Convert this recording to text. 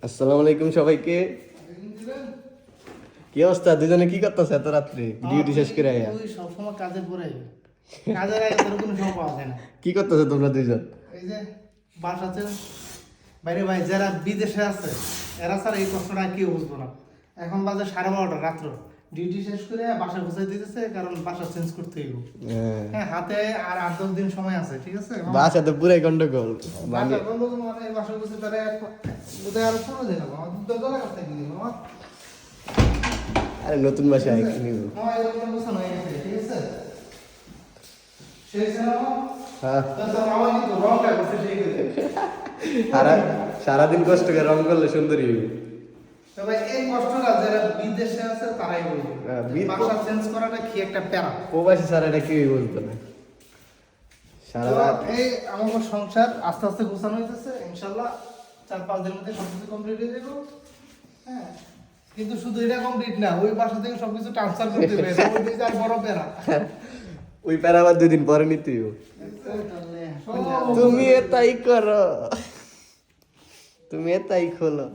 আসসালামু আলাইকুম সবাইকে। কি অবস্থা? দুজনে কি করতেছে এত রাত্রে ডিউটি শেষ করে আয়া? ওই সব সময় কাজের পরে কাজের আগে তোর কোনো সময় পাওয়া যায় না। কি করতেছে তোমরা দুইজন? এই যে বাসাতে বাইরে ভাই যারা বিদেশে আছে এরা ছাড়া এই কষ্টটা কেউ বুঝবো না। এখন বাজে 12:30 রাত্র, ডিউটি শেষ করে বাসা গুছাই দিতেছে, কারণ বাসা চেঞ্জ করতে হইব। হ্যাঁ, হাতে আর 8-10 দিন সময় আছে, ঠিক আছে? বাসা তো পুরাই গন্ডগোল। বাসা গন্ডগোল মানে বাসা গুছাই তারা বোধহয় আরো 15 দিন হবে। আমার 10 টাকা থেকে দিন আমার। আরে নতুন বাসা নিব। আমার এরকম গুছানো হয়ে গেছে, ঠিক আছে? সেই ছিল হ্যাঁ, তো আমার কিন্তু রংটা করতে ঠিক আছে। সারাদিন কষ্ট করে রং করলে সুন্দরী হইবে। তবে এই কষ্টটা যারা বিদেশে আছে তারাই বলবে। বাসা চেঞ্জ করাটা কি একটা প্যারা। প্রবাসী ছাড়া এটা কেউই বলতো না। সারা তো রাত এই আমার সংসার আস্তে আস্তে গোছানো হইতেছে, ইনশাআল্লাহ 4-5 দিনের মধ্যে সবকিছু কমপ্লিট হয়ে যাবে। হ্যাঁ, কিন্তু শুধু এটা কমপ্লিট না, ওই বাসা থেকে সবকিছু ট্রান্সফার করতে হবে। ওই যে আর বড় প্যারা। ওই প্যারা আবার 2 দিন পরে নিতে হইব। তুমি এটাই করো, তুমি এটাই খোলো।